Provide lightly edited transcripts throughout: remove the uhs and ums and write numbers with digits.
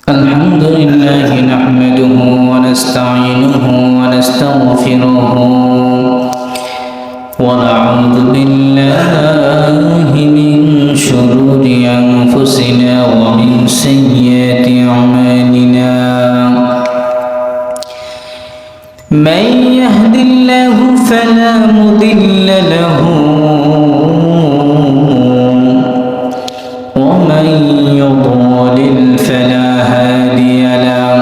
الحمد لله نحمده ونستعينه ونستغفره ونعوذ بالله من شرور أنفسنا ومن سيئات أعمالنا من يهد الله فلا مضل له ومن يضلل فلا هادي له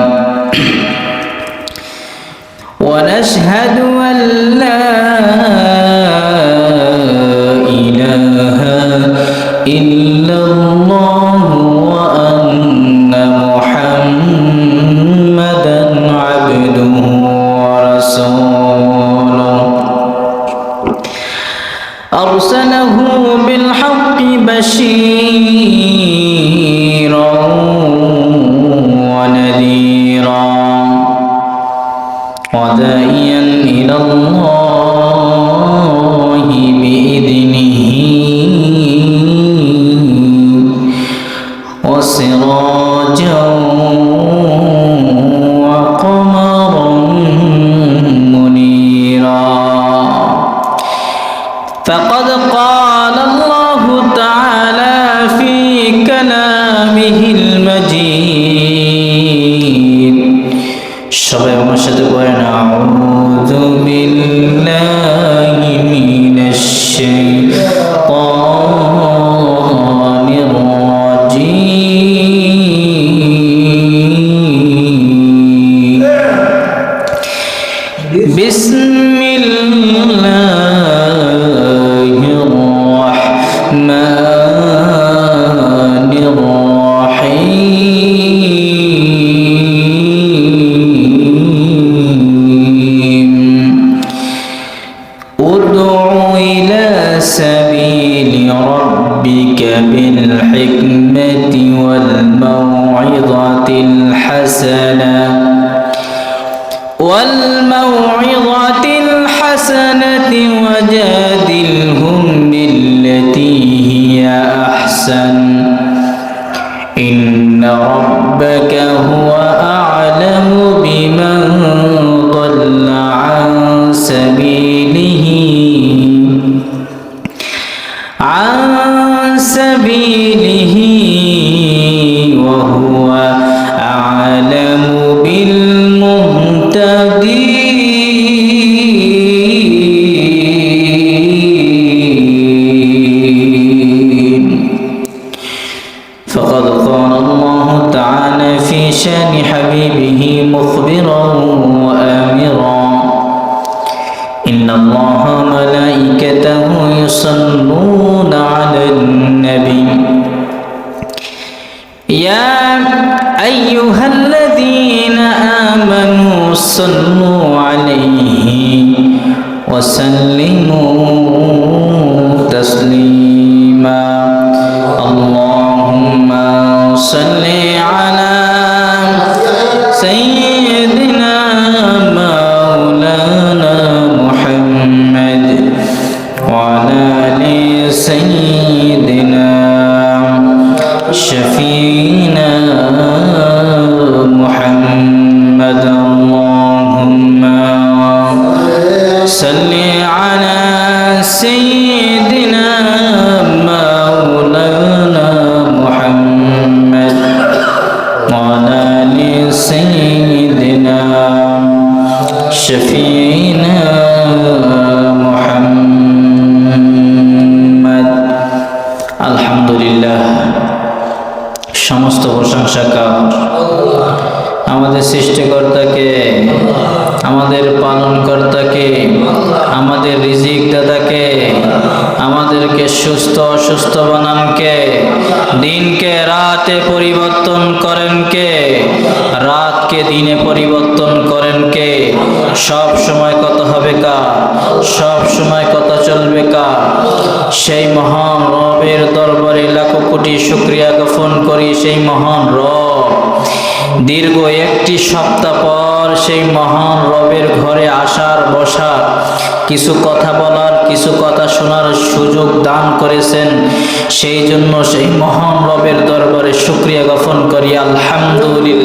ونشهد أن لا إله إلا الله وأن محمدا عبده ورسوله أرسله بالحق بشيرا ونذيرا وداعيا إلى الله بإذنه وسراجا وقمرا منيرا فقد قال الله تعالى في كلامه المجيد সবাই আমার সাথে বলেন আউযু বিল্লাহি মিনাশ শাইতানির রাজীম বিসমিল্লাহির রাহমানির রাহিম উদউ ইলা সাবিলি রাব্বিকা বিল হিকমাতি ওয়াল মাউইযাতিল হাসানাহ والموعظة الحسنة وجادلهم بالتي هي أحسن إن ربك هو أعلم بمن ضل عن سبيله وهو أعلم بالمهتدين فقد قال الله تعالى في شان حبيبه مخبرا وآمرا إن الله وملائكته يصلون على النبي يا أيها الذين آمنوا صلوا عليه وسلموا تسليما اللهم صل على سيدنا مولانا محمد وعلى آل سيدنا شفينا محمد اللهم صل على سيدنا مولانا محمد وعلى آل سيدنا شفينا محمد الحمد لله সমস্ত প্রশংসা কার আমাদের সৃষ্টিকর্তাকে আমাদের পালনকর্তাকে আমাদের রিজিক দাতাকে আমাদেরকে সুস্থ অসুস্থ বানানকে দিনকে রাতে পরিবর্তন করেন কে রাতকে দিনে পরিবর্তন করেন কে সব সময় কত হবে কার সব সময় কত চলবে কার সেই মহান রবের দরবারে লাখো কোটি শুকরিয়া জ্ঞাপন করি সেই মহান রব দীর্ঘ একটি সপ্তাহ পর সেই মহান রবের ঘরে আসার বসার কিছু কথা বলার কিছু কথা শোনার সুযোগ দান করেছেন। সেই জন্য সেই মহান রবের দরবারে শুকরিয়া জ্ঞাপন করি, আলহামদুলিল্লাহ।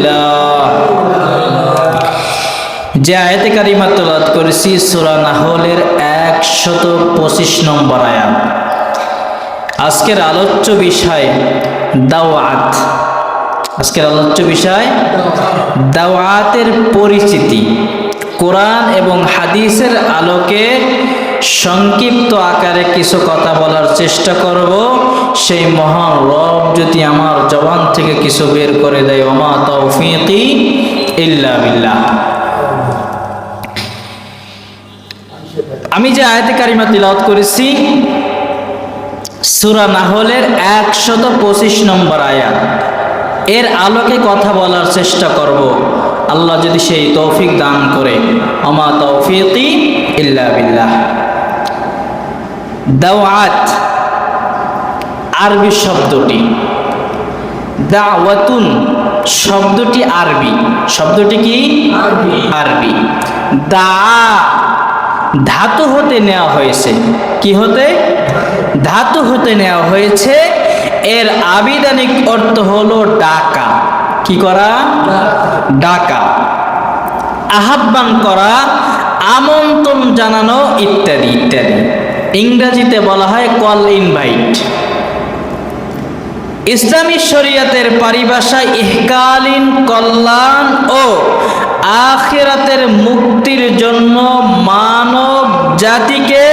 যে আয়াতে কারিমা তেলাওয়াত করেছি সূরা নাহলের 125 নম্বর আয়াত। আজকের আলোচ্য বিষয় দাওয়াত। আজকের আলোচ্য বিষয় দাওয়াতের পরিচিতি। কোরআন এবং হাদিসের আলোকে সংক্ষিপ্ত আকারে কিছু কথা বলার চেষ্টা করব। সেই মহান রব যদি আমার জবান থেকে কিছু বের করে দেয়, ওমা তাওফীকি ইল্লা বিল্লাহ। আমি যে আয়াতে কারিমা তিলাওয়াত করেছি সূরা নাহলের 125 নম্বর আয়াত, এর আলোকে কথা বলার চেষ্টা করব, আল্লাহ যদি সেই তৌফিক দান করে। ওমা তাওফীকি ইল্লা বিল্লাহ। দাওয়াত আরবি শব্দটি, দাওয়াতুন শব্দটি আরবি। শব্দটি কি? আরবি। দা ধাতু হতে নেওয়া হয়েছে। কি হতে? ধাতু হতে নেওয়া হয়েছে। এর আবিধানিক অর্থ হলো ডাকা। কি করা? ডাকা, আহ্বান করা, আমন্ত্রণ জানানো ইত্যাদি ইত্যাদি। ইংরেজিতে বলা হয় কল ইনভাইট। ইসলামী শরীয়তের পরিভাষায় ইহকালীন কল্যাণ ও আখিরাতের মুক্তির জন্য মানব জাতিকে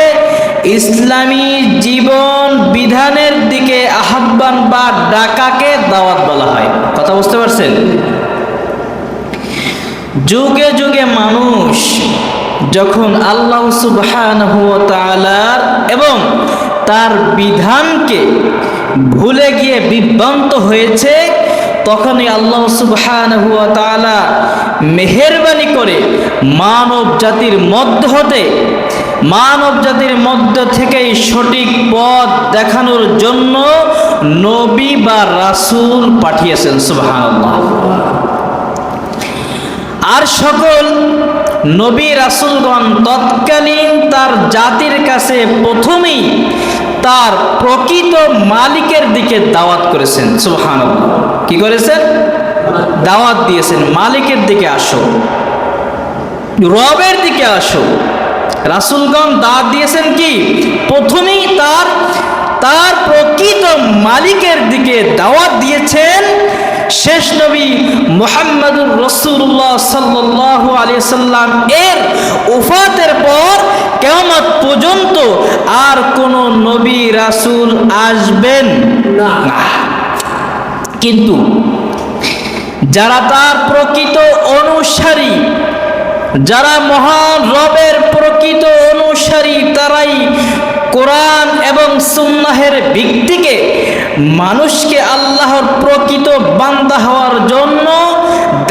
ইসলামী জীবন বিধানের দিকে আহ্বান বা ডাকাকে দাওয়াত বলা হয়। কথা বুঝতে পারছেন? যুগে যুগে মানুষ যখন আল্লাহ সুবহানাহু ওয়া তাআলার এবং তার বিধানকে ভুলে গিয়ে বিভ্রান্ত হয়েছে, তখনই আল্লাহ সুবহানাহু ওয়া তাআলা মেহেরবানি করে মানব জাতির মধ্য থেকেই সঠিক পথ দেখানোর জন্য নবী বা রাসূল পাঠিয়েছেন। সুবহানাল্লাহ। আর সকল নবী রাসূলগণ তৎকালীন তার জাতির কাছে প্রথমেই তার প্রকৃত মালিকের দিকে দাওয়াত করেছেন। সুবহানাল্লাহ। কি করেছেন? দাওয়াত দিয়েছেন, মালিকের দিকে আসো, রবের দিকে আসো। রাসূলগণ দাওয়াত দিয়েছেন কি? প্রথমেই তার প্রকৃত মালিকের দিকে দাওয়াত দিয়েছেন। শেষ নবী মুহাম্মদুর রাসূলুল্লাহ সাল্লাল্লাহু আলাইহি সাল্লাম এর ওফাতের পর কিয়ামত পর্যন্ত আর কোন নবী রাসূল আসবেন না। কিন্তু যারা তার প্রকৃত অনুসারী, যারা মহান রবের প্রকৃত অনুসারী, তারাই কোরআন এবং সুন্নাহের ভিত্তিকে মানুষকে আল্লাহর প্রকৃত বান্দা হওয়ার জন্য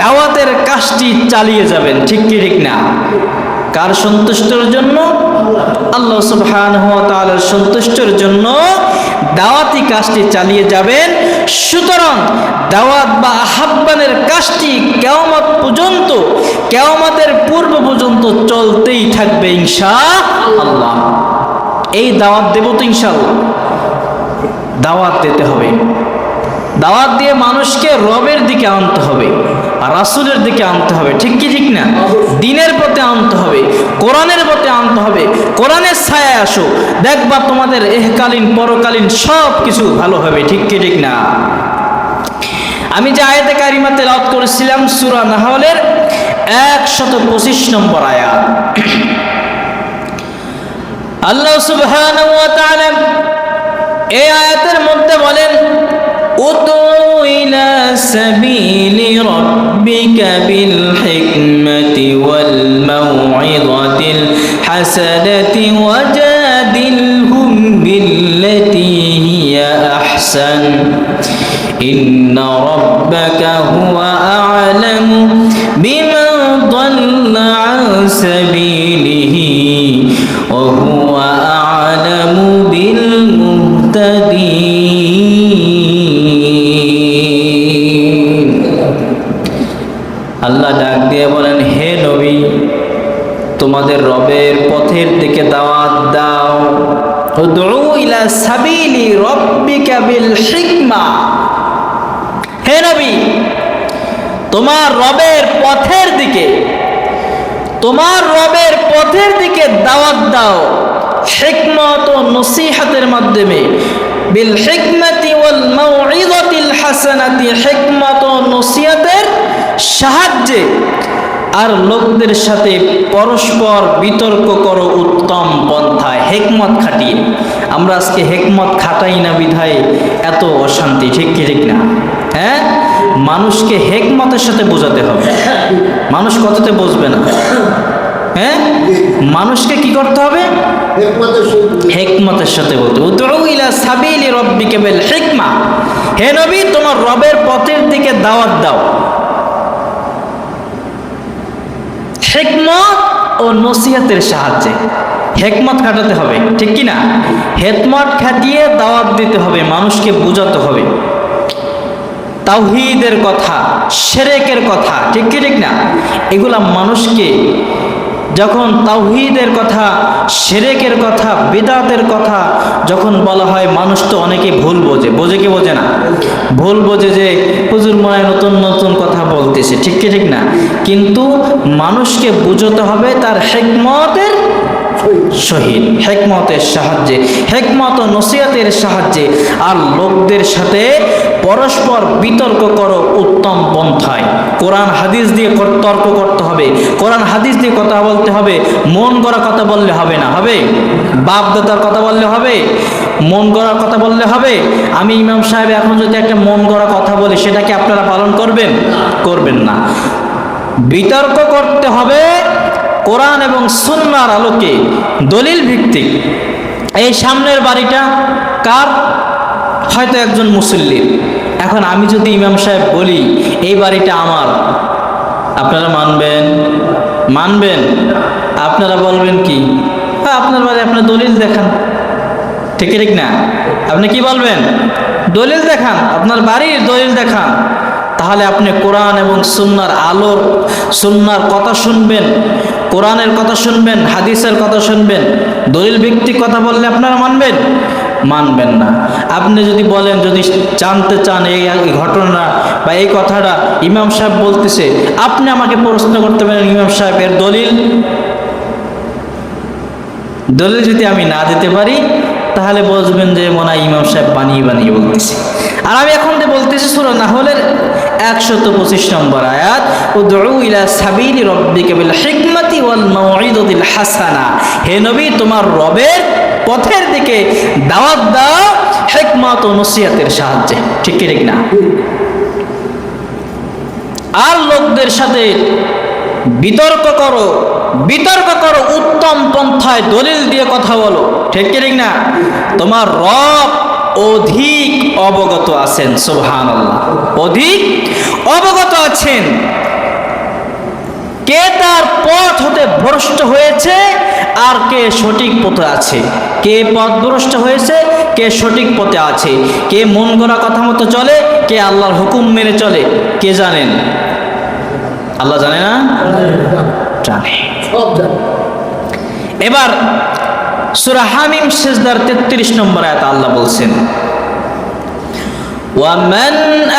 দাওয়াতের কাজটি চালিয়ে যাবেন। ঠিক কি ঠিক না? কার সন্তুষ্টির জন্য? আল্লাহ সুবহানাহু ওয়া তাআলার সন্তুষ্টির জন্য দাওয়াতি কাজটি চালিয়ে যাবেন। সুতরাং দাওয়াত বা আহ্বানের কাজটি কিয়ামত পর্যন্ত, কিয়ামতের পূর্ব পর্যন্ত চলতেই থাকবে ইনশাআল্লাহ। এই দাওয়াত দেব তো ইনশাআল্লাহ। দাওয়াত দিতে হবে, দাওয়াত দিয়ে মানুষকে রবের দিকে আনতে হবে, রাসূলের দিকে আনতে হবে। ঠিক কি ঠিক না? দ্বীনের পথে আনতে হবে, কোরআনের পথে আনতে হবে। কোরআনের ছায়ায় আসো, দেখবা তোমাদের ইহকালীন পরকালীন সব কিছু ভালো হবে। ঠিক কি ঠিক না? আমি যে আয়াতে কারিমা তেলাওয়াত করেছিলাম সূরা নাহলের 125 নম্বর আয়াত। আল্লাহ সুবহানাহু ওয়া তাআলা এই আয়াতের মধ্যে বলেন, উদউ ইলা সাবিলি রাব্বিকা বিল হিকমাতি ওয়াল মাউইযাতিল হাসানাতি ওয়াজাদিলহুম বিল্লাতী হিয়া আহসান ইন্না রাব্বাকা হুয়া আ'লামু বিমান দাল্লা আন সাবিলিহি ওয়া হুয়া আ'লামু বিল মুহতাদিন। আল্লাহ ডাক দিয়ে বলেন, হে নবী, তোমাদের রবের পথের দিকে দাওয়াত দাও। উদউ ইলা সাবিলি রাব্বিকা বিল হিকমা। হে নবী, তোমার রবের পথের দিকে তোমার রবের পথের দিকে দাওয়াত দাও হিকমত ও নসিহতের মাধ্যমে, বিল হিকমতি ওয়াল মাউইযাতিল হাসানাতি, হিকমত ও নসিহতের সাহায্যে, আর লোকদের সাথে পরস্পর বিতর্ক করো উত্তম পন্থায়, হিকমত খাটিয়ে। আমরা আজকে হিকমত খাটাই না বিধায় এত অশান্তি, ঠিক কি ঠিক না? হ্যাঁ, মানুষকে হিকমতের সাথে বোঝাতে হবে, মানুষ কততে বুঝবে না। হ্যাঁ, মানুষকে কি করতে হবে? হিকমতের সাথে বলতে, উদউ ইলা সাবিলি রাব্বিকা বিল হিকমা, হে নবী তোমার রবের পথের দিকে দাওয়াত দাও হিকমত ও নসিহতের সাহায্যে। হিকমত খাটাতে হবে, ঠিক কি না? হিকমত খাটিয়ে দাওয়াত দিতে হবে, মানুষকে বোঝাতে হবে তাওহীদের কথা, শিরকের কথা, ঠিক কি ঠিক না? এগুলা মানুষকে যখন তাওহীদের কথা, শিরকের কথা, বিদআতের কথা যখন বলা হয়, মানুষ তো অনেকে ভুল বোঝে, বোঝে কি বোঝে না? ভুল বোঝে যে হুজুর মনে হয় নতুন নতুন কথা বলতেছে, ঠিক কি ঠিক না? কিন্তু মানুষকে বুঝতে হবে তার হিকমতের সহিত, হিকমতের সাহায্যে, হিকমত ও নসিহতের সাহায্যে। আর লোকদের সাথে পরস্পর বিতর্ক করো উত্তম পন্থায়। কোরআন হাদিস দিয়ে তর্ক করতে হবে, কোরআন হাদিস দিয়ে কথা বলতে হবে। মন গড়া কথা বললে হবে না, হবে বাপ দাদার কথা বললে হবে, মন গড়ার কথা বললে হবে। আমি ইমাম সাহেব এখন যদি একটা মন গড়া কথা বলি, সেটাকে আপনারা পালন করবেন? করবেন না। বিতর্ক করতে হবে কোরআন এবং সুন্নাহর আলোকে, দলিল ভিত্তিক। এই সামনের বাড়িটা কার? হয়তো একজন মুসল্লির। এখন আমি যদি ইমাম সাহেব বলি এই বাড়িটা আমার, আপনারা মানবেন? মানবেন? আপনারা বলবেন কি? হ্যাঁ, আপনার বাড়ি, আপনার দলিল দেখান, ঠিক ঠিক না? আপনি কি বলবেন? দলিল দেখান, আপনার বাড়ির দলিল দেখান। তাহলে আপনি কোরআন এবং সুন্নাহর আলোর, সুন্নাহর কথা শুনবেন, কোরআনের কথা শুনবেন, হাদিসের কথা শুনবেন। দলিল ভিত্তিক কথা বললে আপনারা মানবেন? মানবেন না। আপনি যদি বলেন, যদি জানতে চান এই ঘটনা বা এই কথাটা ইমাম সাহেব বলতেছে, আপনি আমাকে প্রশ্ন করতে পারেন, ইমাম সাহেবের দলিল দলিল যদি আমি না দিতে পারি, তাহলে বুঝবেন যে মনে হয় ইমাম সাহেব বানিয়ে বানিয়ে বলতেছে। আর আমি এখন যে বলতেছি সূরা নাহলের 125 নম্বর আয়াত, উদউ ইলা সাবিলি রাব্বিকা বিল হিকমাতি ওয়াল মাউইযাতিল হাসানা, হে নবী তোমার রবের পথের দিকে দাওয়াত দাও হিকমত ও নসিহতের সাহায্যে, ঠিক কি ঠিক না? আর লোকদের সাথে বিতর্ক করো, বিতর্ক করো উত্তম পন্থায়, দলিল দিয়ে কথা বলো, ঠিক কি ঠিক না? তোমার রব অধিক অবগত আছেন, সুবহানাল্লাহ, অধিক অবগত আছেন। কে তার পথ হতে ভ্রষ্ট হয়েছে আর কে সঠিক পথে আছে, কে পথভ্রষ্ট হয়েছে, কে সঠিক পথে আছে, কে মন গড়া কথা মতো চলে, কে আল্লাহর হুকুম মেনে চলে, কে জানেন? আল্লাহ জানে না? জানে, সব জানে। এবার সূরা হামিম সিজদার 33 নম্বর আয়াত আল্লাহ বলছেন, وَمَنْ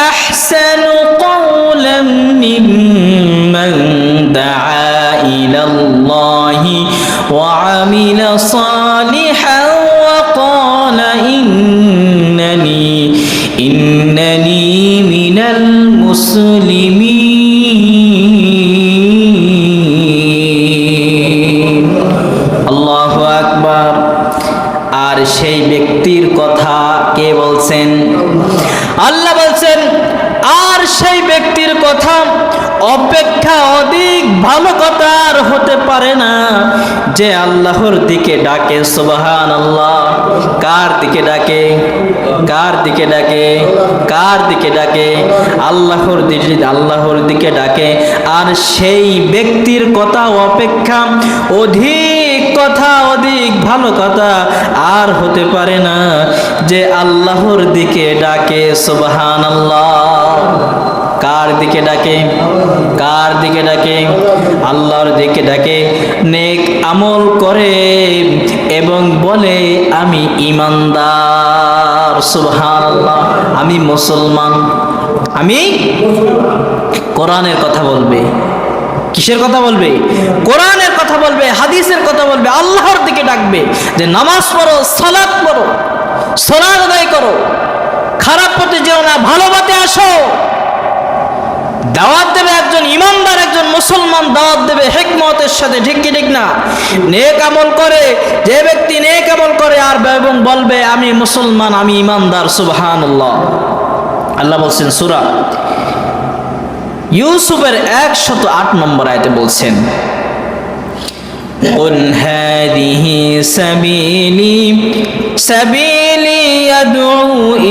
أَحْسَنُ قَوْلًا مِّمَّنْ دَعَا إِلَى اللَّهِ وَعَمِلَ صَالِحًا وَقَالَ إِنَّنِي مِنَ الْمُسْلِمِينَ। আল্লাহু আকবার। আর সেই ব্যক্তির কথা কে বলছেন? আল্লাহ বলছেন, আর সেই ব্যক্তির কথা অপেক্ষা অধিক ভালো কথা আর হতে পারে না, যে আল্লাহর দিকে ডাকে। সুবহানাল্লাহ। কার দিকে ডাকে? কার দিকে ডাকে? কার দিকে ডাকে? আল্লাহর দিকে, আল্লাহর দিকে ডাকে। আর সেই ব্যক্তির কথা অপেক্ষা অধিক কথা, অধিক ভালো কথা আর হতে পারে না, যে আল্লাহর দিকে ডাকে। সুবহানাল্লাহ। কার দিকে ডাকে? কার দিকে ডাকে? আল্লাহর দিকে ডাকে। নেক আমল করে এবং বলে আমি ঈমানদার। সুবহানাল্লাহ। আমি মুসলমান, আমি কোরআনের কথা বলবে। কিসের কথা বলবে? কোরআনের কথা বলবে, হাদিসের কথা বলবে, আল্লাহর দিকে ডাকবে যে নামাজ পড়ো, সালাত পড়ো, সালাত আদায় করো, খারাপ পথে যেও না, ভালো পথে আসো। দাওয়াত দেবে একজন ইমানদার, একজন মুসলমান দাওয়াত দেবে হিকমতের সাথে, ঠিক কি ঠিক না? নেক আমল করে, যে ব্যক্তি নেক আমল করে আর এবং বলবে আমি মুসলমান, আমি ইমানদার, সুবহানাল্লাহ। আল্লাহ বলছেন সূরা ইউসুফের 108 নম্বর আয়াতে বলছেন, কুল হাদিহি সাবিলি আদউ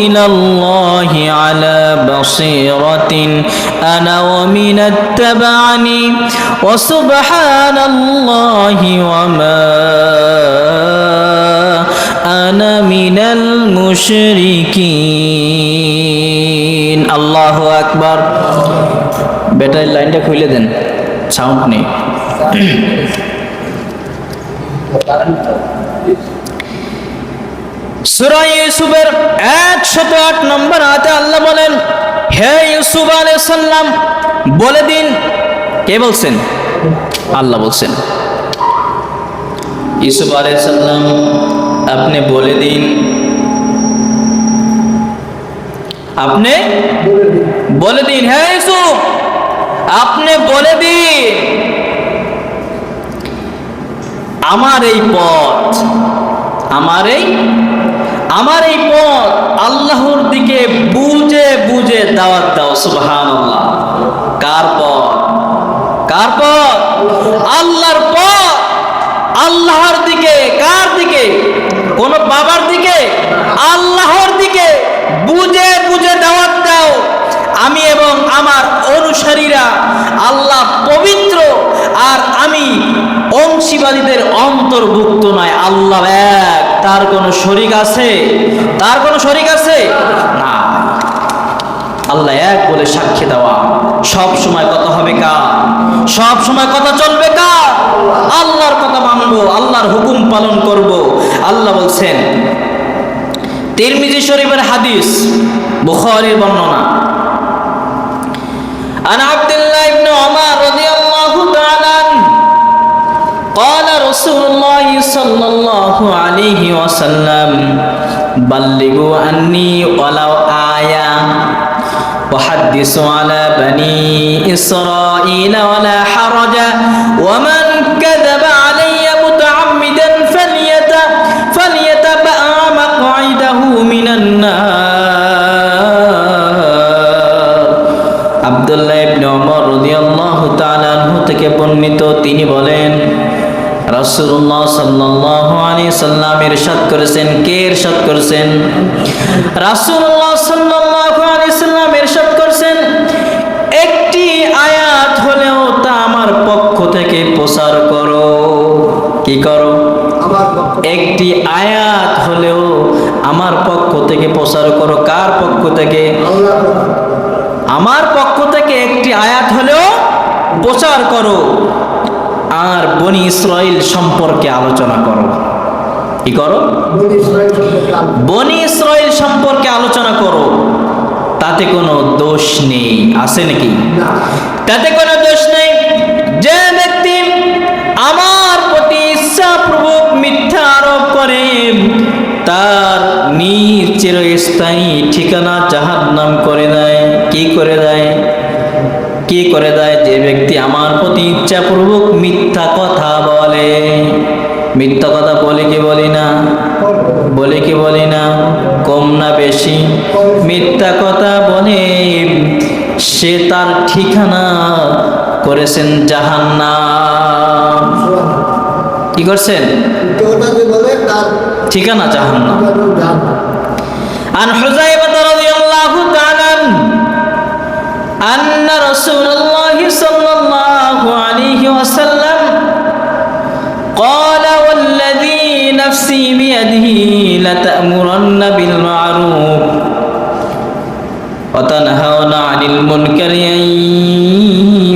ইলাল্লাহি আলা বাসীরাতিন আনা ওয়া মিনাত্তাবা'নি ওয়া সুবহানাল্লাহি ওয়া মা আনা মিনাল মুশরিকিন। আল্লাহু আকবার। ব্যাটারি লাইনটা খুলে দেন, সাউন্ড নেই। সূরা ইউসুফের 108 নম্বর আয়াতে আল্লাহ বলেন, হে ইউসুফ আলাইহিস সালাম বলে দিন। কে বলছেন? আল্লাহ বলছেন, ইউসুফ আলাইহিস সালাম আপনি বলে দিন, আপনি বলে দিন, হে ইউসুফ আপনি বলে দিন আমার এই পথ, আমার এই পথ আল্লাহর দিকে বুঝে বুঝে দাওয়াত দাও। সুবহানাল্লাহ। কার পথ? কার পথ? আল্লাহর পথ। আল্লাহর দিকে। কার দিকে? কোন বাবার দিকে? আল্লাহর দিকে বুঝে বুঝে দাওয়াত দাও। আমি এবং আমার অনুসারীরা আল্লাহ পবিত্র, আর আমি অংশীবাদীদের অন্তর্ভুক্ত নয়। আল্লাহ এক, তার কোনো শরীক আছে? তার কোনো শরীক আছে? না। আল্লাহ এক বলে সাক্ষী দেওয়া। সব সময় কথা হবে কার? সব সময় কথা চলবে কার? আল্লাহর কথা মানবো, আল্লাহর হুকুম পালন করব। আল্লাহ বলছেন, তিরমিজি শরীফের হাদিস, বুখারীর বর্ণনা, عن عبد الله بن عمر رضي الله تعالى عنه قال رسول الله صلى الله عليه وسلم بلغوا عني ولو آية وحدثوا على بني إسرائيل ولا حرج ومن كذب علي متعمدا فليتبوأ مقعده من النار। আব্দুল্লাহ ইবনে ওমর রাদিয়াল্লাহু তাআলা আনহু থেকে বর্ণিত, তিনি বলেন রাসূলুল্লাহ সাল্লাল্লাহু আলাইহি সাল্লাম ইরশাদ করেছেন। কে ইরশাদ করেছেন? রাসূলুল্লাহ সাল্লাল্লাহু আলাইহি সাল্লাম ইরশাদ করেছেন, একটি আয়াত হলেও তা আমার পক্ষ থেকে প্রচার করো। কি করো? একটি আয়াত হলেও আমার পক্ষ থেকে প্রচার করো। কার পক্ষ থেকে? আমার পক্ষ থেকে একটি আয়াত হলেও প্রচার করো, আর বনি ইসরাইল সম্পর্কে আলোচনা করো। কি করো? বনি ইসরাইল সম্পর্কে আলোচনা করো। তাতে কোনো দোষ নেই। আছে নাকি? তাতে কোনো দোষ নেই। যে ব্যক্তি আমার প্রতি ইচ্ছাপূর্বক মিথ্যা আরোপ করে, তার নিজ চিরস্থায়ী ঠিকানা জাহান্নাম করে দেয়। কি করে দেয়? কি করে দেয়? যে ব্যক্তি আমার প্রতি ইচ্ছাপূর্বক মিথ্যা কথা বলে। মিথ্যা কথা বলে কি বলি না? বলে কি বলি না? কম না বেশি? মিথ্যা কথা বলে সে তার ঠিকানা করেছেন জাহান্নাম। কি করছেন? ঠিকানা জাহান্নাম। আন হুযায়ফা রাদিয়াল্লাহু তাআলা আন্না রাসূলুল্লাহ সাল্লাল্লাহু আলাইহি ওয়াসাল্লাম قال والذي نفسي بيده لتأمرن بالمعروف وتنهون عن المنكر أن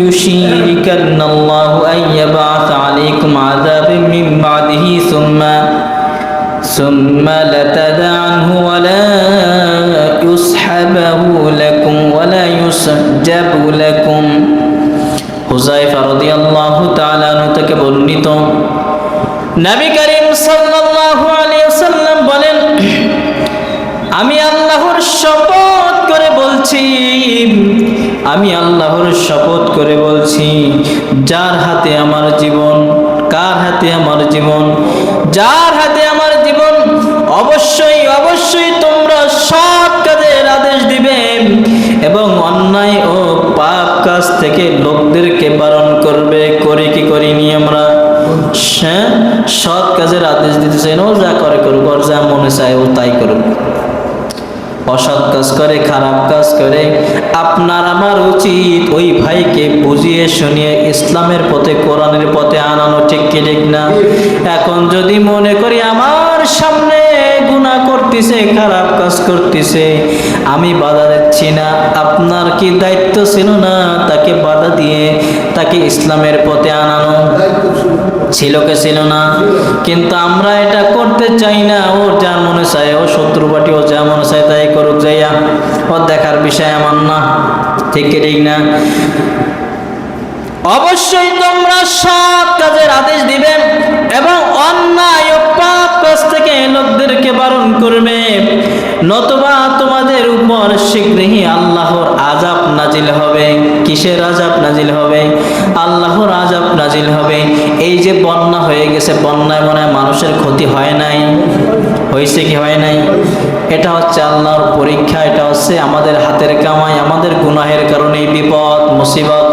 يشركن الله أن يبعث عليكم عذابا من بعده ثم لتدعنه ولا يسحبه لكم ولا يسجب لكم হুযায়ফা রাদিয়াল্লাহু তাআলা আনহু থেকে বর্ণিত, নবী করিম সাল্লাল্লাহু আলাইহি ওয়াসাল্লাম বলেন, আমি আল্লাহর শপথ করে বলছি, আমি আল্লাহর শপথ করে বলছি, যার হাতে আমার জীবন, কার হাতে আমার জীবন, যার হাতে আমার জীবন, অবশ্যই অবশ্যই তোমরা সৎ কাজের আদেশ দিবে এবং অন্যায় ও পাপ কাজ থেকে লোকদেরকে বারণ করবে। করে কি করিনি আমরা? সৎ কাজের আদেশ দিতেছেন, ও যা করে করুক, ওর যা মনে চায় ও তাই করুক। অসৎ কাজ করে, খারাপ কাজ করে, আপনার আমার উচিত ওই ভাইকে বুঝিয়ে শুনিয়ে ইসলামের পথে, কোরআনের পথে আনানো। ঠিক কি ঠিক না? এখন যদি মনে করি আমার সামনে গুনাহ করতেছে, খারাপ কাজ করতেছে, আমি বাধা দিচ্ছি না, আপনার কি দায়িত্ব ছিল না তাকে বাধা দিয়ে তাকে ইসলামের পথে আনানো? ছিল কে ছিল না? কিন্তু আমরা এটা করতে চাই না। ও যা মনে চায়, ও শত্রু পার্টি, ও যা মনে চায় তাই করুক, যাইয়া ও দেখার বিষয় আমার না। ঠিক কি ঠিক না? অবশ্যই তোমরা সৎ কাজের আদেশ দিবে এবং অন্যায় ও পাপ কাজ থেকে লোকদেরকে বারণ করবে, নতুবা তোমাদের উপর শীঘ্রই আল্লাহর আযাব নাজিল হবে। কিসের আযাব নাজিল হবে? আল্লাহর আযাব নাজিল হবে। এই যে বন্যা হয়ে গেছে, বন্যায় মনে হয় মানুষের ক্ষতি হয় নাই? হয়েছে কি হয় নাই? এটা হচ্ছে আল্লাহর পরীক্ষা, এটা হচ্ছে আমাদের হাতের কামাই, আমাদের গুনাহের কারণে বিপদ মুসিবত।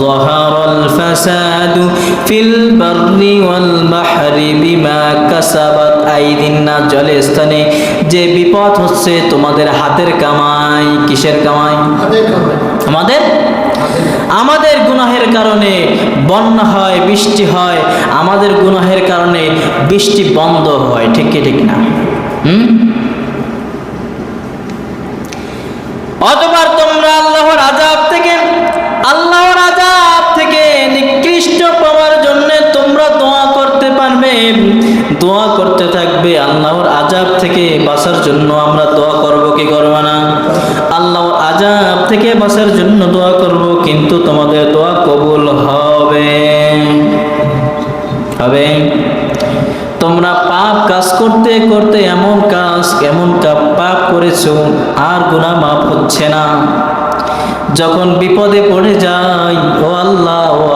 যাহারাল ফাসাদু ফিল বাররি ওয়াল বাহরি বিমা কাসাবাত আইদিন নাস, জলে স্থানে যে বিপদ হচ্ছে তোমাদের হাতের কামাই। কিসের কামাই? আমাদের গুনাহের কারণে বন্যা হয়, বৃষ্টি হয়, আমাদের গুনাহের কারণে বৃষ্টি বন্ধ হয়। ঠিক কি ঠিক না? অতঃপর তোমরা আল্লাহর আযাব থেকে নিকৃষ্ট পাওয়ার জন্য তোমরা দোয়া করতে পারবে, দোয়া করতে থাকবে। আল্লাহর আযাব থেকে বাঁচার জন্য আমরা দোয়া করব কি করব না? আল্লাহর আযাব থেকে বাঁচার জন্য দোয়া করব, কিন্তু তোমাদের দোয়া কবুল হবে। তোমরা পাপ কাজ করতে করতে এমন পাপ করেছো আর গুনাহ মাফ হচ্ছে না। যখন বিপদে পড়ে যাই, ও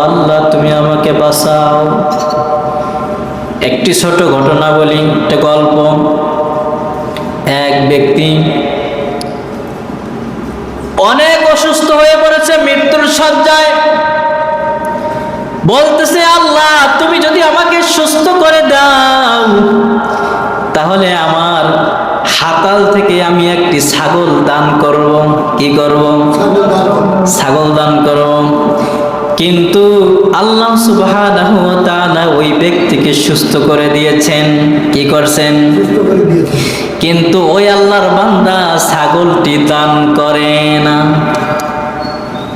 আল্লাহ তুমি আমাকে বাঁচাও। একটি ছোট ঘটনা বলি, একটা গল্প। এক ব্যক্তি অনেক অসুস্থ হয়ে পড়েছে, মৃত্যুর শয্যায়। বলতেছে, আল্লাহ তুমি যদি আমাকে সুস্থ করে দাও তাহলে আমার হাতাল থেকে আমি একটি ছাগল দান করব। কি করব? ছাগল দান করব। কিন্তু আল্লাহ সুবহানাহু ওয়া তাআলা ওই ব্যক্তিকে সুস্থ করে দিয়েছেন। কি করছেন? কিন্তু ওই আল্লাহর বান্দা ছাগলটি দান করে না।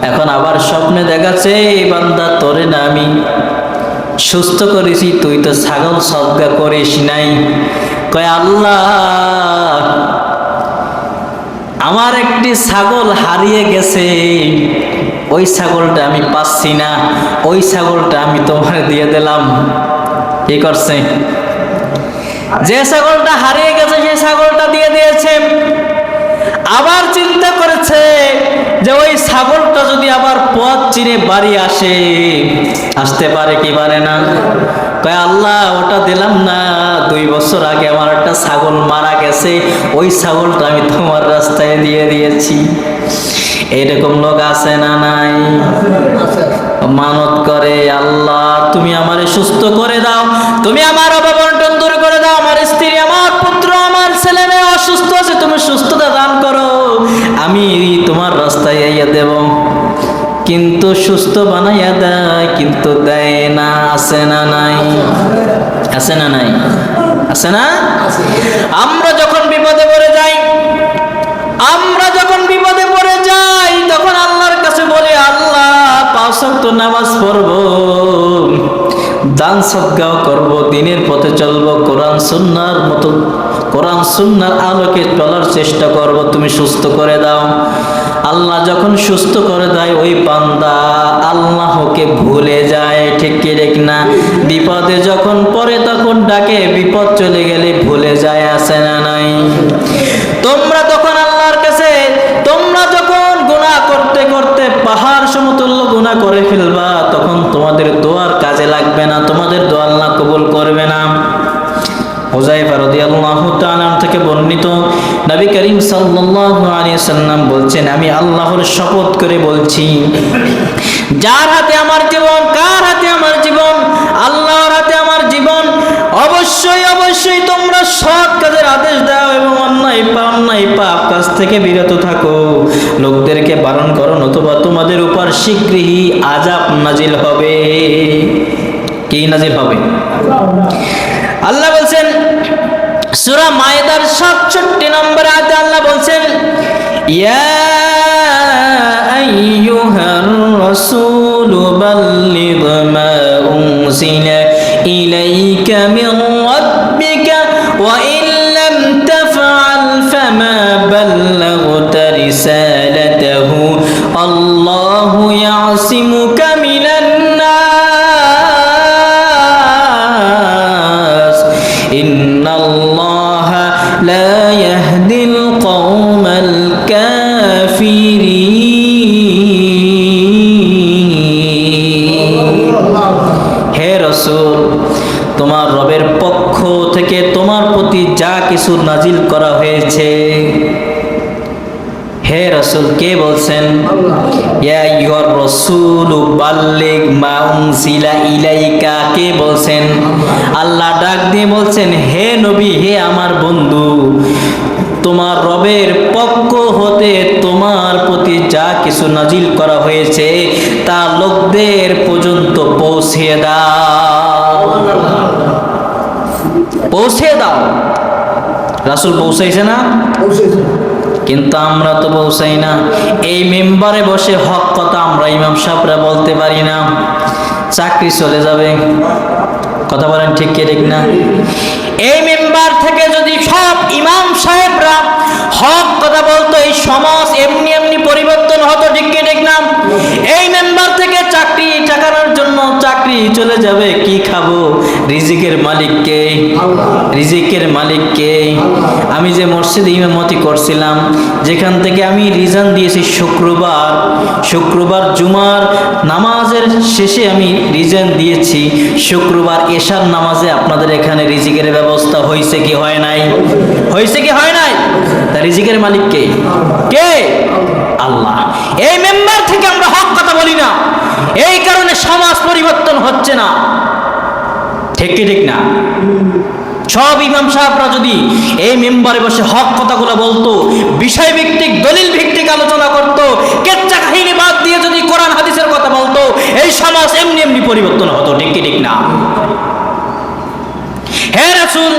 এখন আবার স্বপ্নে দেখাচ্ছে, এই বান্দা তোরে না আমি সুস্থ করেছি, তুই তো ছাগল সদকা করিস নাই। কয়, আল্লাহ আমার একটি ছাগল হারিয়ে গেছে, ওই ছাগলটা আমি পাচ্ছি না, ওই ছাগলটা আমি তোমার দিয়ে দিলাম। কি করছে? যে ছাগলটা হারিয়ে গেছে সেই ছাগলটা দিয়ে দিয়েছে। আবার চিন্তা করেছে যে ওই ছাগলটা যদি আবার পথ চিনে বাড়ি আসতে পারে কি পারে না? কয়, আল্লাহ ওটা দিলাম না, 2 বছর আগে আমার একটা ছাগল মারা গেছে, ওই ছাগলটা আমি তোমার রাস্তায় দিয়ে দিয়েছি। এরকম লোক আছে না নাই? মানত করে, আল্লাহ তুমি আমারে সুস্থ করে দাও, তুমি আমার অভাব-অনটন দূর করে দাও, আমার স্ত্রী, আমার পুত্র, আমার ছেলে মেয়ে অসুস্থ আছে, তুমি সুস্থতা দান করো, আমি তোমার রাস্তায় আইয়া দেব। কিন্তু সুস্থ বানাইয়া দেয়, কিন্তু দেয় না। আছে না নাই? আছে না নাই? আছে না? আমরা যখন বিপদে পড়ে যাই, তখন আল্লাহর কাছে বলি, আল্লাহ 5 ওয়াক্ত নামাজ পড়বো, দান সদকাও করব, দিনের পথে চলবো, কোরআন সুন্নাহর আলোকে চলার চেষ্টা করব, তুমি সুস্থ করে দাও। আল্লাহ যখন সুস্থ করে দেয় ওই বান্দা আল্লাহকে ভুলে যায়, ঠিক কি ঠিক না? বিপদে যখন পড়ে তখন ডাকে, বিপদ চলে গেলে ভুলে যায়, আছে না নাই? তোমরা তখন আল্লাহর কাছে, তোমরা যখন গুনাহ করতে করতে পাহাড় সমতুল্য গুনাহ করে ফেলবা, তখন তোমাদের দোয়ার কাজে লাগবে না, তোমাদের দোয়া আল্লাহ কবুল করবে না। হুযায়ফা রাদিয়াল্লাহু তাআলা থেকে বর্ণিত, নবী করিম সাল্লাল্লাহু আলাইহি ওয়াসাল্লাম বলছেন, আমি আল্লাহর শপথ করে বলছি, যার হাতে আমার জীবন, কার হাতে আমার জীবন? আল্লাহর হাতে আমার জীবন। অবশ্যই অবশ্যই তোমরা সৎ কাজের আদেশ দাও এবং অন্যায় পাপ কাজ থেকে বিরত থাকো, লোকদেরকে বারণ করো, নতুবা তোমাদের উপর শীঘ্রই আযাব নাজিল হবে। কি নাজিল হবে? আল্লাহ বলছেন সূরা মায়েদার 67 নম্বর আয়াতে আল্লাহ বলছেন, ইয়া আইয়ুহার রাসূল বাল্লিগ মা উনজিলা ইলাইকা মির রাব্বিকা ওয়া ইন লাম তাফআল ফামা বাল্লাগতা রিসালাতাহু আল্লাহু ইয়াসিমুকা মিনান নাস ইন্নাল্লাহা লা ইয়াহদিল কওমাল কাফিরিন। হে রাসূল, তোমার রবের পক্ষ থেকে তোমার প্রতি যা কিছু নাজিল করা হয়েছে, হে রাসূল কে বলছেন? ইয়া আইয়ুহার রাসূল বাল্লিগ মা উনজিলা ইলাইকা, কে বলছেন? আল্লাহ ডাক দিয়ে বলছেন, হে নবী, হে আমার বন্ধু, তোমার রবের পক্ষ হতে তোমার প্রতি যা কিছু নাজিল করা হয়েছে তা লোকদের পর্যন্ত পৌঁছে দাও। পৌঁছে দাও। রাসূল পৌঁছাইছে না? কিন্তু আমরা তো পৌঁছাই না। এই মেম্বারে বসে হক কথা আমরা ইমাম সাহেবরা বলতে পারি না, চাকরি চলে যাবে। কথা বলেন ঠিক কি ঠিক না? এই মেম্বার থেকে যদি সব ইমাম সাহেবরা হক কথা বলতো, এই সমাজ এমনি এমনি পরিবর্তন হতো, ঠিক কি ঠিক না? এই মেম্বার থেকে চাকরি টাকার জন্য চাকরি চলে যাবে, কি খাবো? রিজিকের মালিক কে? রিজিকের মালিক কে? আমি যে মসজিদে ইমামতি করছিলাম, যেখান থেকে আমি রিজান দিয়েছি শুক্রবার জুমার নামাজের শেষে আমি রিজান দিয়েছি, শুক্রবার এশার নামাজে আপনাদের এখানে রিজিকের ব্যবস্থা হয়েছে কি হয় নাই? হয়েছে কি হয় নাই? তা রিজিকের মালিক কে? কে? আল্লাহ। এই মেম্বার থেকে আমরা হক কথা বলি না, এই কারণে সমাজ পরিবর্তন হচ্ছে না, ঠিক কি ঠিক না? সব ইমাম সাহেবরা যদি এই মেম্বারে বসে হক কথাগুলো বলতো, বিষয় ভিত্তিক দলিল ভিত্তিক আলোচনা করতো, কেচ্চা কাহিনী বাদ দিয়ে যদি কোরআন হাদিসের কথা বলতো, এই সমাজ এমনি এমনি পরিবর্তন হতো, ঠিক কি ঠিক না? হে রাসূল,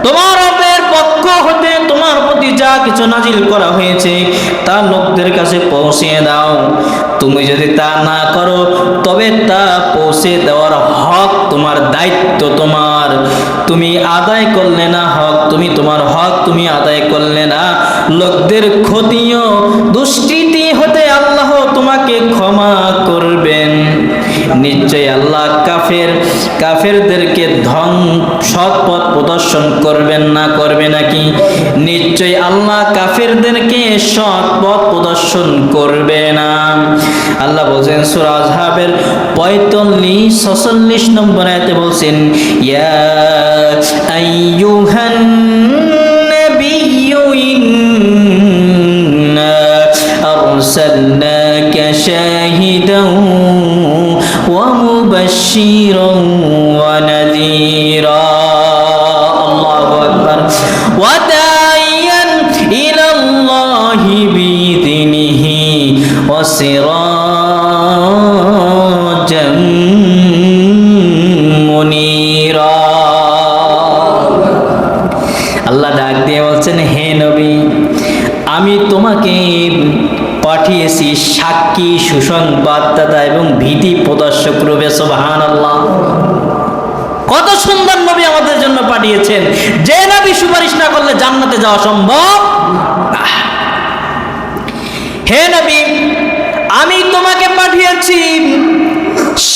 তোমার রবের পক্ষ হতে তোমার প্রতি যা কিছু নাজিল করা হয়েছে তা লোকদের কাছে পৌঁছে দাও। তুমি যদি তা না করো তবে তা পৌঁছে দেওয়ার হক তোমার, দায়িত্ব তোমার। তুমি আদায় করলে না হক, তোমার হক তুমি আদায় করলে না, লোকদের ক্ষতি ও দুষ্কৃতি হতে আল্লাহ তোমাকে ক্ষমা করবেন। নিশ্চয় আল্লাহ কাফেরদেরকে সৎ পথ প্রদর্শন করবেন না, করবে নাকি? নিশ্চয় আল্লাহ কাফেরদেরকে সৎ পথ প্রদর্শন করবে না। আল্লাহ বলছেন সূরা আযহাবের 45-46 নম্বর আয়াতে বলছেন, ইয়া আইয়ুহান নাবিয়্যু ইন্না আরসালনাকা শাহিদান ওয়া মুবাশশিরান ওয়া নাযীরা। আল্লাহু আকবার। ওয়া দা'iয়ান ইলাল্লাহি বিইذনিহি ওয়া সিরাজাম মুনীরা। আল্লাহ ডাক দিয়ে বলছেন, হে নবী, আমি তোমাকে পাঠিয়েছি সাক্ষী, সুসংবাদদাতা এবং ভীতি প্রদর্শক রূপে। সুবহানাল্লাহ। কত সুন্দর নবী আমাদের জন্য পাঠিয়েছেন, যে নবী সুপারিশ না করলে জান্নাতে যাওয়া সম্ভব না। হে নবী, আমি তোমাকে পাঠিয়েছি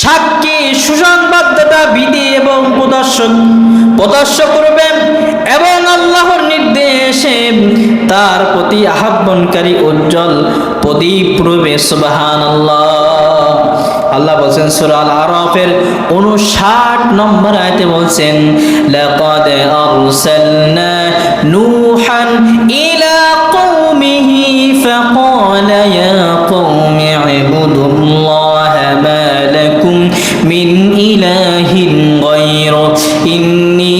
সাক্ষী, সুসংবাদদাতা, বিধি এবং প্রদর্শক করবে এবং আল্লাহর নির্দেশে তার প্রতি আহ্বানকারী উজ্জ্বল প্রদীপ রূপে। সুবহানাল্লাহ। আল্লাহ বলছেন সূরা আল আরাফের 59 নম্বর আয়াতে বলছেন, লাকাদ আরসালনা নূহান ইলা কওমিহি ফাকালা ইয়া কওমি ইবুদুল্লাহা মা লাকুম মিন ইলাহিন গায়রু ইন্নী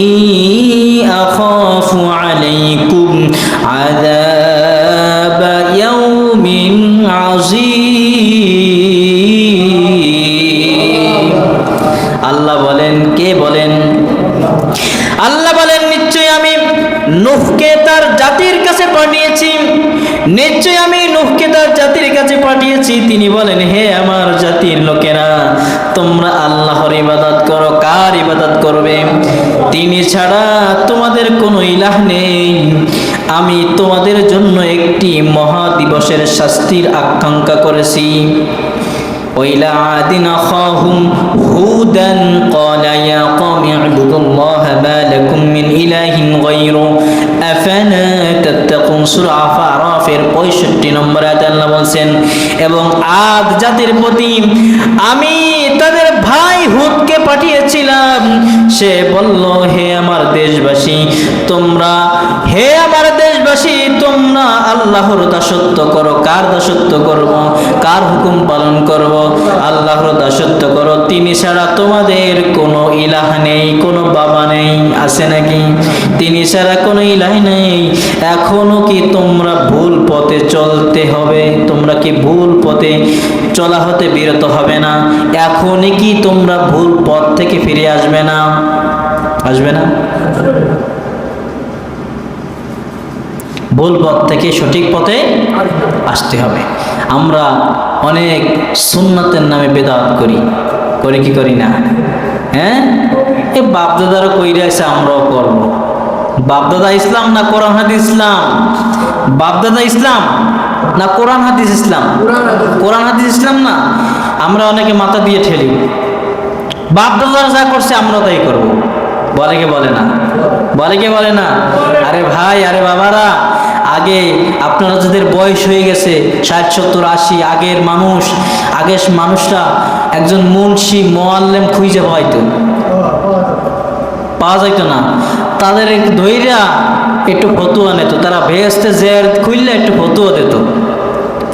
আখাফু আলাইকুম আযাব ইয়াউমিন আযীম। আল্লাহ বলেন, কে বলেন? আল্লাহ বলেন, নিশ্চয় আমি নূহকে তার জাতির কাছে পাঠিয়েছি, নিশ্চয় আমি নূহকে তার জাতির কাছে পাঠিয়েছি। তিনি বলেন, হে আমার জাতির লোকেরা, তোমরা আল্লাহর ইবাদত করো। কার ইবাদত করবে? তিনি ছাড়া তোমাদের কোনো ইলাহ নেই। আমি তোমাদের জন্য একটি মহা দিবসের শাস্তির আকাঙ্ক্ষা করেছি। وإلى عاد أخاهم هودا قال يا قوم اعبدوا الله ما لكم من إله غيره أفلا تتقون। সূরা আরাফের 65 নম্বর আয়াতে আল্লাহ বলেন, এবং আদ জাতির প্রতি আমি তাদের ভাই হুদকে পাঠিয়েছিলাম। সে বলল, হে আমার দেশবাসী তোমরা আল্লাহর দাসত্ব করো। কার দাসত্ব করব? কার হুকুম পালন করব? আল্লাহর দাসত্ব করো। তিনি ছাড়া তোমাদের কোনো ইলাহ নেই, কোনো বাবা নেই। আছে নাকি? তিনি ছাড়া কোনো ইলাহ নেই। এখনো কি তোমরা ভুল পথে চলতে হবে? তোমরা কি ভুল পথে চলা হতে বিরত হবে না? এখনই কি তোমরা ভুল পথ থেকে ফিরে আসবে না? আসবে না? ভুল পথ থেকে সঠিক পথে আসতে হবে। আমরা অনেক সুন্নাতের নামে বেদাত করি কি করি না? হ্যাঁ, এ বাপদাদারা কইরে আছে, আমরাও করব। বাপদাদা ইসলাম না কোরআন হাদিস ইসলাম? বাপদাদা ইসলাম না কোরআন হাদিস ইসলাম? কোরআন হাদিস ইসলাম না? আমরা অনেকে মাথা দিয়ে ঠেলি, বাপদাদারা যা করছে আমরা তাই করব। বলে কে বলে না? বলে কে বলে না? আরে ভাই, আরে বাবারা, আগে আপনারা যাদের বয়স হয়ে গেছে 60, 70, 80, আগের মানুষরা একজন মুন্সি মোয়াল্লেম খুঁজে পাওয়া যাইতো না। তাদের ধৈর্যা একটু ফতুয়া নিত, তারা ভেস্তে জের খুললে একটু ফতুয়া দিত।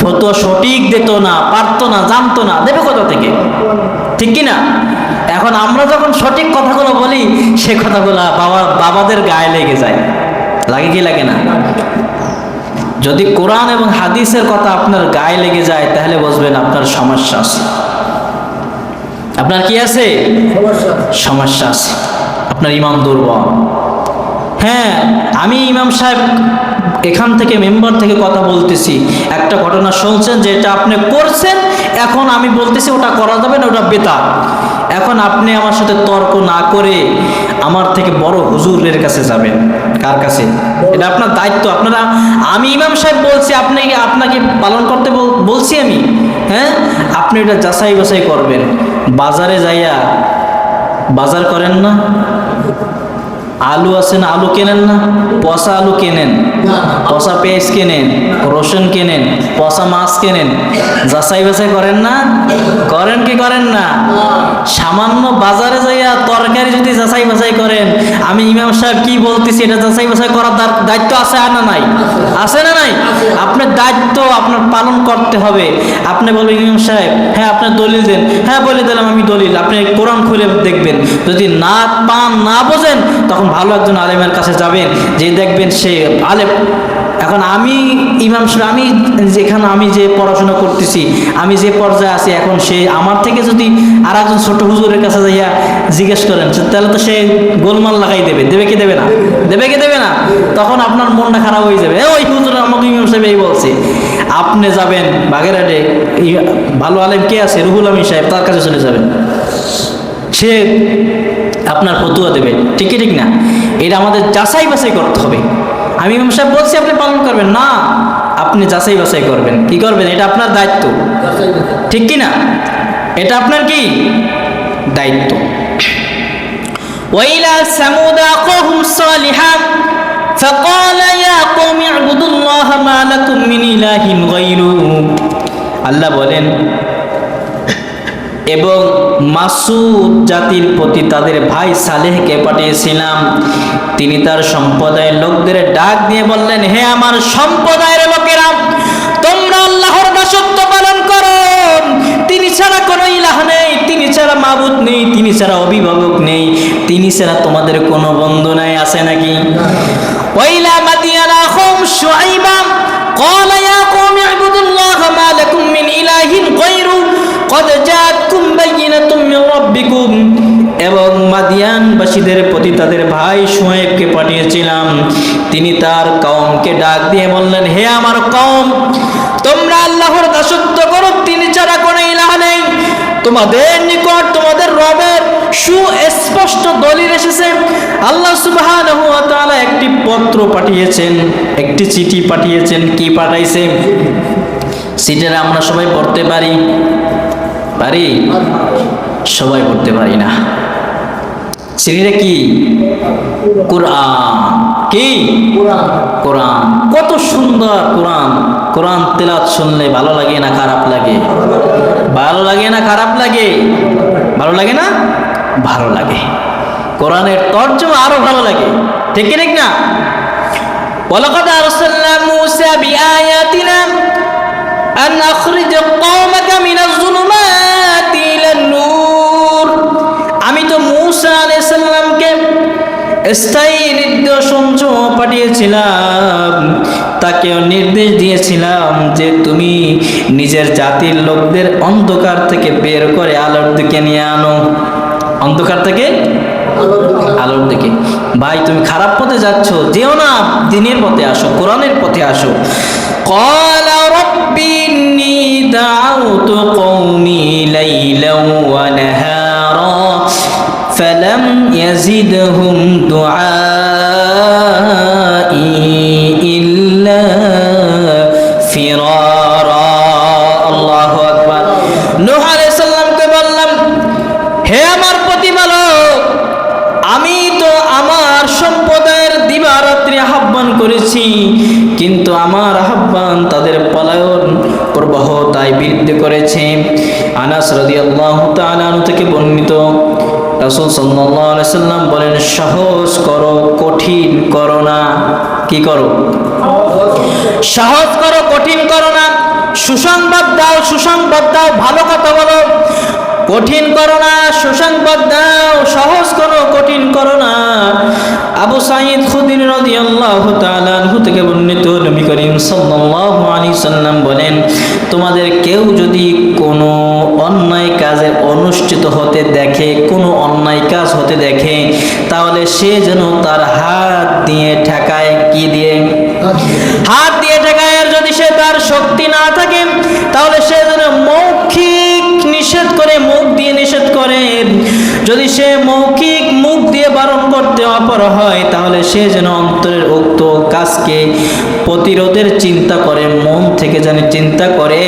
ফতুয়া সঠিক দিত না, পারতো না, জানতো না, দেবে কোথা থেকে? ঠিক কিনা? এখন আমরা যখন সঠিক কথাগুলো বলি, সে কথাগুলো বাবাদের গায়ে লেগে যায়। লাগে কি লাগে না? যদি কোরআন এবং হাদিসের কথা আপনার গায়ে লেগে যায়, তাহলে বুঝবেন আপনার সমস্যা আছে। আপনার কি আছে? সমস্যা আছে, আপনার ইমান দুর্বল। হ্যাঁ, আমি ইমাম সাহেব এখান থেকে মেম্বার থেকে কথা বলতেছি, একটা ঘটনা শুনছেন যে এটা আপনি করছেন, এখন আমি বলতেছি ওটা করা যাবে না, ওটা বেদাত। এখন আপনি আমার সাথে তর্ক না করে আমার থেকে বড় হুজুরের কাছে যাবেন। কার কাছে? এটা আপনার দায়িত্ব। আমি ইমাম সাহেব বলছি, আপনাকে পালন করতে বলছি আমি। হ্যাঁ, আপনি এটা যাচাই বাছাই করবেন। বাজারে যাইয়া বাজার করেন না? আলু আছে না, আলু কেনেন না? পচা আলু কেনেন, পচা পেঁয়াজ কেনেন, রসুন কেনেন, পচা মাছ কেনেন, যাচাই বাছাই করেন না? করেন কি করেন না? সামান্য বাজারে যাইয়া তরকারি যদি যাচাই বাছাই করেন, আমি ইমাম সাহেব কি বলতেছি এটা যাচাই বাছাই করার দায়িত্ব আছে আর না নাই? আছে না নাই? আপনার দায়িত্ব আপনার পালন করতে হবে। আপনি বলবেন ইমাম সাহেব, হ্যাঁ আপনার দলিল দেন। হ্যাঁ বলে দিলাম আমি দলিল। আপনি কোরআন খুলে দেখবেন, যদি না বোঝেন তখন ভালো একজন আলেমের কাছে যাবেন, যে দেখবেন সে আলেম। এখন আমি ইমাম সাহেব, আমি যে পড়াশোনা করতেছি, আমি যে পর্যায়ে আছি, এখন সে আমার থেকে যদি আর একজন ছোট হুজুরের কাছে যাইয়া জিজ্ঞেস করেন, তাহলে তো সে গোলমাল লাগাই দেবে কি দেবে না? দেবে কি দেবে না? তখন আপনার মনটা খারাপ হয়ে যাবে, ওই হুজুর আমাকে ইমাম সাহেব এই বলছে। আপনি যাবেন বাগেরহাটে, ভালো আলেম কে আছে, রুহুল আমিন সাহেব, তার কাছে চলে যাবেন, সে আপনার ফতুয়া দেবে। ঠিক না? এটা আমাদের যাচাই বাছাই করতে হবে। আমি ইমাম সাহেব বলছি আপনি পালন করবেন না, আপনি যাচাই বাছাই করবেন। কি করবেন? এটা আপনার দায়িত্ব, ঠিক কি না? এটা আপনার কি দায়িত্ব। وإلى ثمود أخاهم صالحا فقال يا قوم اعبدوا الله ما لكم من إله غيره। আল্লাহ বলেন, এবং মাসুদ জাতির প্রতি তাদের ভাই সালেহকে পাঠিয়েছিলাম। তিনি তার সম্প্রদায়ের লোকদের ডাক দিয়ে বললেন, হে আমার সম্প্রদায়ের লোকেরা, তোমরা আল্লাহর দাসত্ব পালন করো। তিনি ছাড়া কোনো ইলাহ নেই, তিনি ছাড়া মাবুদ নেই, তিনি ছাড়া অভিভাবক নেই, তিনি ছাড়া তোমাদের কোনো বন্ধু নাই। আছে নাকি? ওয়াইলা মাদিয়ানা আখাহুম শুআইবা ক্বালা ইয়া কওমি ইবুদুল্লাহ মা লাকুম মিন ইলাহিন গায়রু কদ জাআতকুম বাইয়িনাতুম মির রাব্বিকুম। এবং মাদিয়ানবাসীদের প্রতি তাদের ভাই শুআয়বকে পাঠিয়েছিলাম। তিনি তার কওমকে ডাক দিয়ে বললেন, হে আমার কওম, তোমরা আল্লাহর দাসত্ব করো, তিনি ছাড়া কোনো ইলাহ নেই। তোমাদের নিকট তোমাদের রবের সুস্পষ্ট দলিল এসেছে। আল্লাহ সুবহানাহু ওয়া তাআলা একটি পত্র পাঠিয়েছেন, একটি চিঠি পাঠিয়েছেন। কি পাঠাইছে? চিঠিটা আমরা সবাই পড়তে পারি? সবাই পড়তে পারি না। চিঠিটা কি? কোরআন। কি? কোরআন। কত সুন্দর কোরআন! কোরআন তেলাওয়াত শুনলে ভালো লাগে না খারাপ লাগে? ভালো লাগে না খারাপ লাগে? ভালো লাগে না? ভালো লাগে। কোরআনের তর্জমা আরো ভালো লাগে, ঠিক কি ঠিক না? ওয়ালাকাদ আরসালনা মূসা বিআয়াতিনা আন আখরিজ কওমাকা মিনাজ যুলুমাতি ইলান নূর। আমি তো মূসা আলাইহিস সালামকে স্থায়ী নির্দেশনা পাঠিয়েছিলাম, তাকেও নির্দেশ দিয়েছিলাম যে তুমি নিজের জাতির লোকদের অন্ধকার থেকে বের করে আলোর দিকে নিয়ে আনো। অন্ধকার থেকে আলোর দিকে। ভাই, তুমি খারাপ পথে যাচ্ছ, যেও না, দিনের পথে আসো, কোরআনের পথে আসো। ক্বালা রাব্বি ইন্নী দাআউতু কওমি লাইলান ওয়া নাহারা ফালাম ইয়াজিদহুম দুআই ইল্লা ফিরারা। আল্লাহু আকবার। নূহ আলাইহিস সালামকে বললাম, হে আমার প্রতিপালক, আমি তো আমার সম্প্রদায়ের দিবারাত্রি আহ্বান করেছি, কিন্তু আমার আহ্বান তাদের পলায়ন প্রবাহ তাই বৃদ্ধি করেছে। আনাস রাদিয়াল্লাহু তাআলা আনহু থেকে বর্ণিত, রাসূল সাল্লাল্লাহু আলাইহি সাল্লাম বলেন, সহজ করো, কঠিন করো না। কি করো? সহজ করো, কঠিন করো না। সুসংবাদ দাও, সুসংবাদ দাও, ভালো কথা বলো। কঠিন করো না, সুসংবাদ দাও। সহজ করো, কঠিন করো না। আবু সাঈদ খুদরি রাদিয়াল্লাহু তাআলা আনহু থেকে বর্ণিত, নবী করিম সাল্লাল্লাহু আলাইহি সাল্লাম বলেন, তোমাদের কেউ যদি কোনো অন্যায় কাজে অনুষ্ঠিত হতে দেখে, কোনো অন্যায় কাজ হতে দেখে, তাহলে সে যেন তার হাত দিয়ে ঠেকায়। কি দিয়ে? হাত দিয়ে ঠেকায়। আর যদি সে তার শক্তি না থাকে, তাহলে সে যেন মৌখিক নিষেধ করে, মুখ দিয়ে নিষেধ করে। যদি সে মৌখিক মুখ দিয়ে বারণ করতে অপার হয়, তাহলে সে যেন অন্তরের উক্ত কাজকে প্রতিরোধের চিন্তা করে, মন থেকে যেন চিন্তা করে।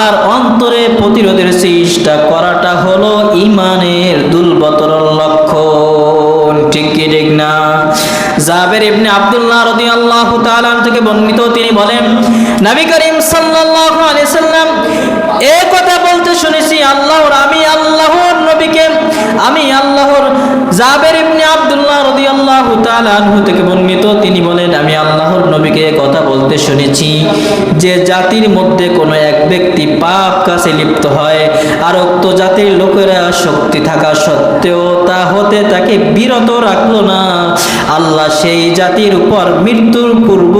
আর অন্তরে প্রতিরোধের চেষ্টা করাটা হলো ঈমানের দুর্বলতার লক্ষণ। ঠিক কি ঠিক না? জাবের ইবনে আব্দুল্লাহ রাদিয়াল্লাহু তাআলা থেকে বর্ণিত, তিনি বলেন, নবী করিম সাল্লাল্লাহু আলাইহি সাল্লাম এই কথা বলতে শুনেছি, আমি আল্লাহর নবীকে, আমি আল্লাহর। জাবের ইবনে আব্দুল্লাহ রাদিয়াল্লাহু তাআলা আনহু থেকে বর্ণিত, তিনি বলেন, আমি আল্লাহর নবীকে কথা বলতে শুনেছি যে জাতির মধ্যে কোনো এক ব্যক্তি পাপ কাজে লিপ্ত হয়, আর উক্ত জাতির লোকেরা শক্তি থাকা সত্ত্বেও তা হতে তাকে বিরত রাখলো না, আল্লাহ সেই জাতির উপর মৃত্যুর পূর্ব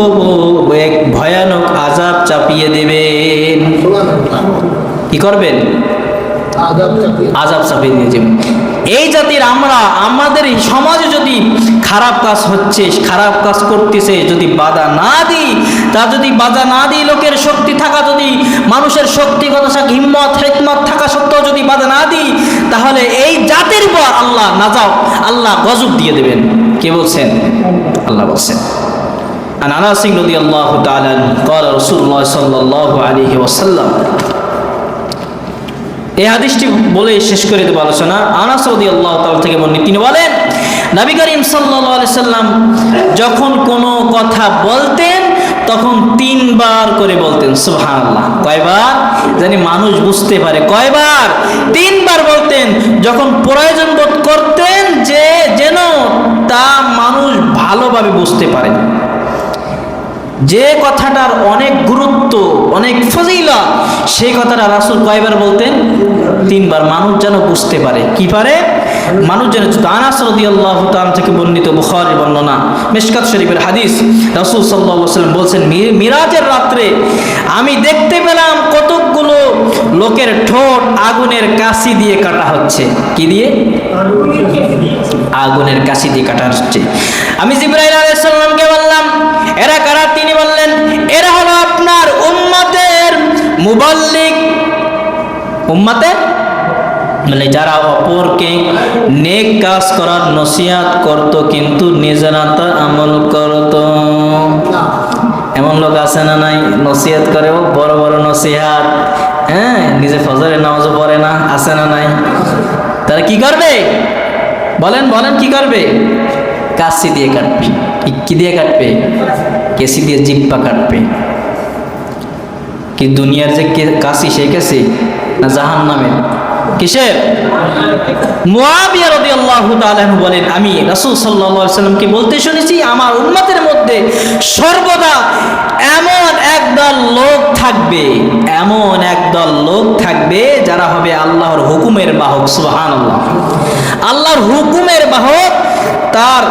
এক ভয়ানক আযাব চাপিয়ে দেবেন। কি করবেন? আযাব চাপিয়ে দিয়ে যাবেন। এই জাতির আমরা, আমাদের সমাজে যদি খারাপ কাজ হচ্ছে, খারাপ কাজ করতেছে, যদি বাধা না দিই, তা যদি বাধা না দিই, লোকের শক্তি থাকা, যদি মানুষের শক্তিগত হিম্মত হিকমত থাকা সত্ত্বেও যদি বাধা না দিই, তাহলে এই জাতির উপর আল্লাহ গজব দিয়ে দেবেন। কে বলছেন? আল্লাহ বলছেন। عن أنس رضي الله تعالى عنه قال رسول الله صلى الله عليه وسلم এই হাদিসটি বলে শেষ করে দেব আলোচনা। আনাস রাদিয়াল্লাহু তাআলা থেকে বর্ণিত, তিনি বলেন নবী করিম সাল্লাল্লাহু আলাইহি সাল্লাম যখন কোনো কথা বলতেন তখন 3 বার করে বলতেন সুবহানাল্লাহ। কয়বার? জানি মানুষ বুঝতে পারে। কয়বার? 3 বার বলতেন। যখন প্রয়োজন বোধ করতেন যে যেন তা মানুষ ভালোভাবে বুঝতে পারে, যে কথাটার অনেক গুরুত্ব, অনেক ফজিলত, সেই কথাটা রাসূল কয়বার বলতেন? 3 বার, মানুষ যেন বুঝতে পারে। কি পারে? মানুষ যেন। আনাস রাদিয়াল্লাহু তাআলা থেকে বর্ণিত, বুখারী বর্ণনা, মিশকাত শরীফের হাদিস, রাসূল সাল্লাল্লাহু আলাইহি ওয়াসাল্লাম বলছেন মিরাজের রাত্রে আমি দেখতে পেলাম কতকগুলো লোকের ঠোঁট আগুনের কাঁচি দিয়ে কাটা হচ্ছে। কি দিয়ে? আগুনের কাঁচি দিয়ে কাটা হচ্ছে। আমি জিবরাইল আলাইহিস সালামকে বললাম এরা কারা? তিনি বললেন এরা হলো আপনার উম্মতের মুবাল্লিগ। উম্মতের মানে যারা অপরকে নেক কাজ করার নসিহত করত কিন্তু নিজেরা তো আমল করত। এমন লোক আছে না নাই? নসিহত করেও বড় বড় নসিহত, হ্যাঁ, নিজে ফজরের নামাজও পড়ে না, আছে না নাই? তারা কি করবে? বলেন বলেন, কি করবে? কাশি দিয়ে কাটবে। কি দিয়ে কাটবে? কেসি দিয়ে জিব্বা কাটবে। কি দুনিয়ার যে কাশি, সেই কাশি না জাহান্নামের? কিসের? মুআবিয়া রাদিয়াল্লাহু তাআলা বলেন আমি রাসূল সাল্লাল্লাহু আলাইহি ওয়াসাল্লামকে বলতে শুনেছি আমার উম্মতের মধ্যে সর্বদা এমন একদল লোক থাকবে, এমন একদল লোক থাকবে যারা হবে আল্লাহর হুকুমের বাহক। সুবহানাল্লাহ। আল্লাহর হুকুমের বাহক, তার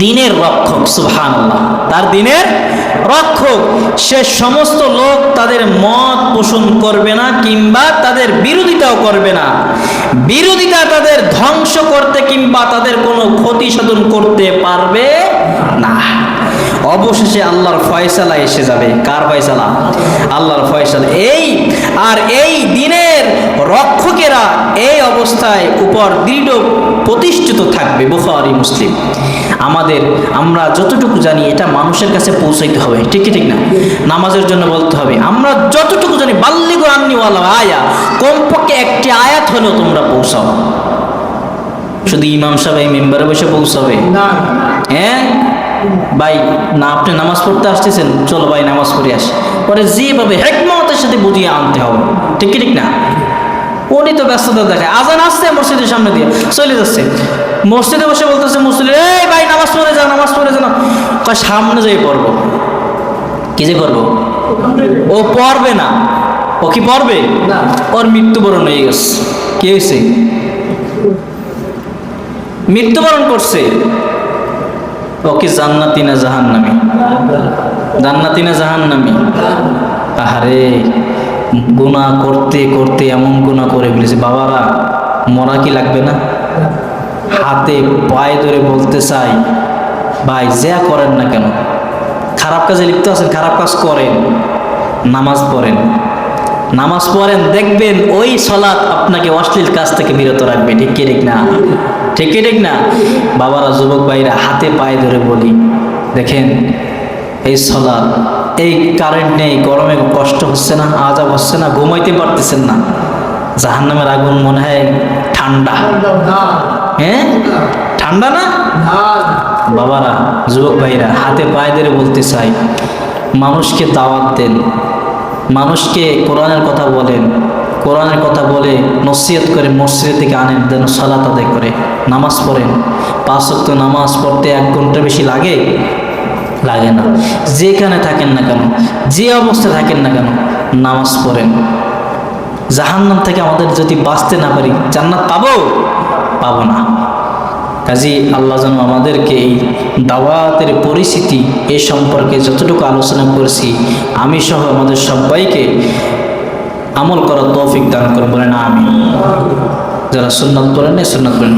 দিনের রক্ষক। সুবহানাল্লাহ। তার দিনের রক্ষক। সে সমস্ত লোক তাদের মত পোষণ করবে না কিংবা তাদের বিরোধিতাও করবে না। বিরোধিতা তাদের ধ্বংস করতে কিংবা তাদের কোনো ক্ষতি সাধন করতে পারবে না। অবশেষে আল্লাহর ফয়সালা এসে যাবে। কার ফয়সালা? আল্লাহর ফয়সালা। এই দিনের রক্ষকেরা এই অবস্থায় উপর দৃঢ় প্রতিষ্ঠিত থাকবে। বুখারী, মুসলিম। আমরা যতটুকু জানি এটা মানুষের কাছে পৌঁছাইতে হবে, ঠিক ঠিক না? নামাজের জন্য বলতে হবে আমরা যতটুকু জানি বাল্লিগু আন্নী ওয়ালাউ আয়া, কমপক্ষে একটি আয়াত হলেও তোমরা পৌঁছাও। শুধু ইমাম সাহেব এই মেম্বারে বসে পৌঁছাবে? হ্যাঁ ভাই, না আপনি নামাজ পড়তে আসতেছেন, চলো ভাই নামাজ পড়ে আসি, পরে যেভাবে হিকমতের সাথে বুঝিয়ে আনতে হবে, ঠিক ঠিক না? উনি তো ব্যস্ততা দেখায়। আজান আসছে মসজিদের সামনে দিয়ে চলে যাচ্ছে, মসজিদে বসে বলতেছে মুসলিম, এই ভাই নামাজ পড়ে যাও, নামাজ পড়ে যাও। সামনে যেয়ে পড়বো। কি যে করবো? ও পড়বে না। ও কি পড়বে? ওর মৃত্যুবরণ হয়ে গেছে। কি হয়েছে? মৃত্যুবরণ করছে। ও কি জান্নাতি না জাহান্নামী? জান্নাতি না জাহান্নামী? আহারে, গুনাহ করতে করতে এমন গুনাহ করে ফেলেছে। বাবারা, মরা কি লাগবে না? হাতে পায়ে ধরে বলতে চাই, ভাই যা করেন না কেন, খারাপ কাজে লিপ্ত আছেন, খারাপ কাজ করেন, নামাজ পড়েন, নামাজ পড়েন, দেখবেন ওই সালাত আপনাকে অশ্লীল কাজ থেকে বিরত রাখবে। ঠিক কি ঠিক না? ঠিক কি ঠিক না? বাবারা, যুবক ভাইরা, হাতে পায়ে ধরে বলি, দেখেন এই সালাত, এই কারেন্ট নেই, গরমে কষ্ট হচ্ছে না, আজাব হচ্ছে না, ঘুমাইতে পারতেছেন না, জাহান্নামের আগুন মনে হয় ঠান্ডা। হ্যাঁ, ঠান্ডা না? বাবারা, যুবক ভাইরা, হাতে পায়ে ধরে বলতে চাই, মানুষকে দাওয়াত দেন, মানুষকে কোরআনের কথা বলেন, কোরআনের কথা বলে নসিহত করে মসজিদ থেকে আনেন, যেন সালাত আদায় করে নামাজ পড়েন। 5 ওয়াক্ত নামাজ পড়তে 1 ঘন্টা বেশি লাগে? লাগে না। যেখানে থাকেন না কেন, যে অবস্থায় থাকেন না কেন, নামাজ পড়েন। জাহান্নাম থেকে আমাদের যদি বাঁচতে না পারি, জান্নাত পাবো? পাবো না। কাজী আল্লাহ যেন আমাদেরকে এই দাওয়াতের পরিস্থিতি এ সম্পর্কে যতটুকু আলোচনা করেছি, আমি সহ আমাদের সবাইকে আমল করার তৌফিক দান করে, বলেন আমিন। যারা সুন্নাত করেন না, সুন্নাত করেন।